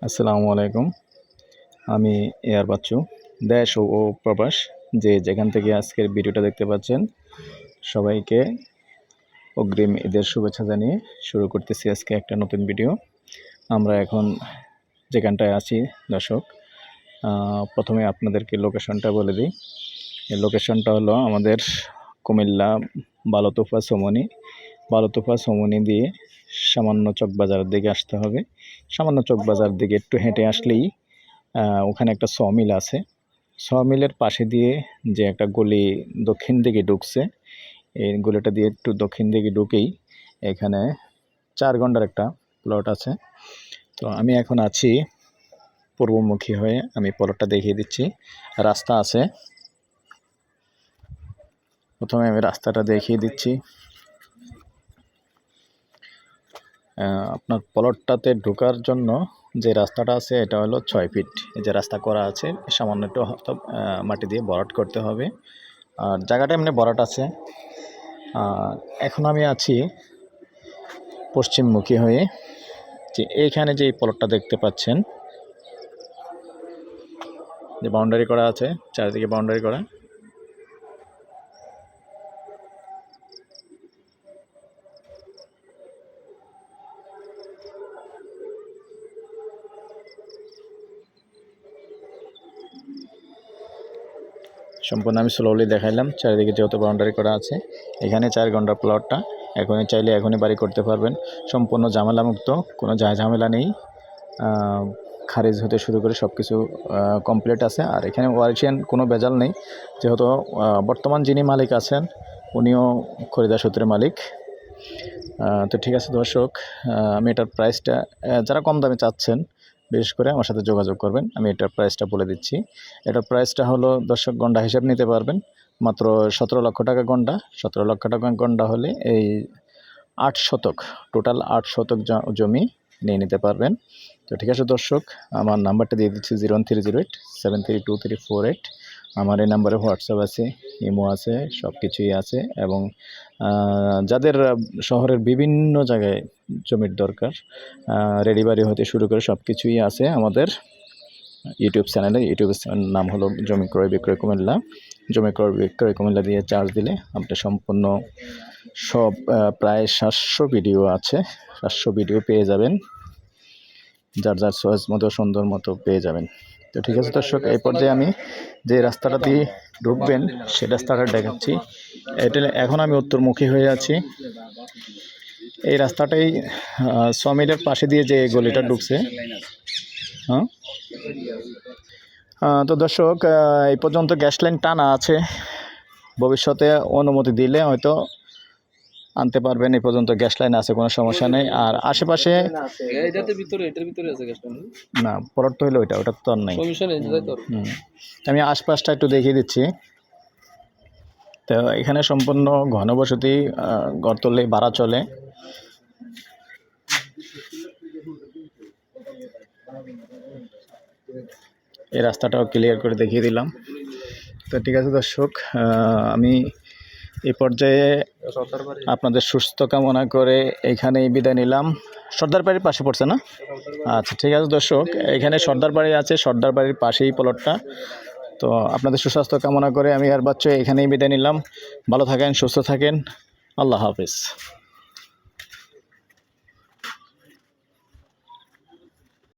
আসসালামু আলাইকুম। আমি এয়ার বাচ্চু, দেশ ও প্রবাস যে যেখান থেকে আজকের ভিডিওটা দেখতে পাচ্ছেন, সবাইকে অগ্রিম ঈদের শুভেচ্ছা জানিয়ে শুরু করতেছি আজকে একটা নতুন ভিডিও। আমরা এখন যেখানটায় আছি দর্শক, প্রথমে আপনাদেরকে লোকেশনটা বলে দিই। এই লোকেশনটা হলো আমাদের কুমিল্লা বালুতোফা সমনি দিয়ে সামান্য চকবাজারের দিকে আসতে হবে। সামান্য চকবাজার দিকে একটু হেঁটে আসলেই ওখানে একটা সমিল আছে। সমিলের পাশে দিয়ে যে একটা গলি দক্ষিণ দিকে ঢুকছে, এই গলিটা দিয়ে একটু দক্ষিণ দিকে ঢুকেই এখানে 4 ঘন্টার একটা প্লট আছে। তো আমি এখন আছি পূর্বমুখী হয়ে, আমি প্লটটা দেখিয়ে দিচ্ছি। রাস্তা আছে, প্রথমে আমি রাস্তাটা দেখিয়ে দিচ্ছি। আপনার প্লটটাতে ঢোকার জন্য যে রাস্তাটা আছে এটা হলো 6 ফিট। এই যে রাস্তা করা আছে, সামান্য একটু মাটি দিয়ে ভরাট করতে হবে। আর জায়গাটা এমনি ভরাট আছে। এখন আমি আছি পশ্চিমমুখী হয়ে, যে এইখানে যে প্লটটা দেখতে পাচ্ছেন, যে বাউন্ডারি করা আছে, চারিদিকে বাউন্ডারি করা। সম্পূর্ণ আমি স্লোলি দেখাইলাম, চারিদিকে যেহেতু বাউন্ডারি করা আছে। এখানে 4 ঘন্টার প্লটটা, এখনই চাইলে এখনই বাড়ি করতে পারবেন। সম্পূর্ণ ঝামেলামুক্ত, কোনো ঝামেলা নেই। খারিজ হতে শুরু করে সব কিছু কমপ্লিট আছে। আর এখানে ওয়ারিশিয়ান কোনো ভেজাল নেই, যেহেতু বর্তমান যিনি মালিক আছেন উনিও খরিদার সূত্রের মালিক। তো ঠিক আছে দর্শক, আমি এটার প্রাইসটা, যারা কম দামে চাচ্ছেন বিশেষ করে আমার সাথে যোগাযোগ করবেন। আমি এটার প্রাইসটা বলে দিচ্ছি। এটার প্রাইসটা হলো দর্শক, গন্ডা হিসাব নিতে পারবেন মাত্র 17 লক্ষ টাকা গন্ডা। 17 লক্ষ টাকা গন্ডা হলে এই 8 শতক, টোটাল 8 শতক জমি নিয়ে নিতে পারবেন। তো ঠিক আছে দর্শক, আমার নাম্বারটা দিয়ে দিচ্ছি 01308732348। আমার এই নাম্বারে হোয়াটসঅ্যাপ আছে, ইমো আছে, সব কিছুই আছে। এবং যাদের শহরের বিভিন্ন জায়গায় জমির দরকার, রেডি বাড়ি হতে শুরু করে সব কিছুই আছে আমাদের ইউটিউব চ্যানেলে। ইউটিউবের নাম হলো জমি ক্রয় বিক্রয় কুমিল্লা। জমি ক্রয় বিক্রয় কুমিল্লা দিয়ে চার্জ দিলে আপনি সম্পূর্ণ সব প্রায় 700 ভিডিও আছে, 700 ভিডিও পেয়ে যাবেন, যার যার চয়েস মতো সুন্দর মতো পেয়ে যাবেন। তো ঠিক আছে দর্শক, এই পর্যায়ে আমি যে রাস্তাটা দিয়ে ঢুকবেন সে রাস্তাটা দেখাচ্ছি। এটা এখন আমি উত্তরমুখী হয়ে আছি। এই রাস্তাটাই সমিলের পাশে দিয়ে যে গলিটা ঢুকছে। তো দর্শক, এই পর্যন্ত গ্যাস লাইন টানা আছে, ভবিষ্যতে অনুমতি দিলে হয়তো আনতে পারবেন। এই পর্যন্ত গ্যাস লাইন আছে, কোনো সমস্যা নেই। আর আশেপাশে না, প্লট তো হইলো ওটা তো আর নাই। আমি আশপাশটা একটু দেখিয়ে দিচ্ছি। তো এখানে সম্পূর্ণ ঘনবসতি, ঘর তুললে ভাড়া চলে। এই রাস্তাটাও ক্লিয়ার করে দেখিয়ে দিলাম। তো ঠিক আছে দর্শক, আমি এই পর্যায়ে আপনাদের সুস্থ কামনা করে এইখানেই বিদায় নিলাম। সর্দার বাড়ির পাশে পড়ছে না? আচ্ছা ঠিক আছে দর্শক, এখানে সর্দার বাড়ি আছে, সর্দার বাড়ির পাশেই প্লটটা। তো আপনাদের সুস্বাস্থ্য কামনা করে আমি আর বাচ্চা এখানেই বিদায় নিলাম। ভালো থাকেন, সুস্থ থাকেন, আল্লাহ হাফেজ।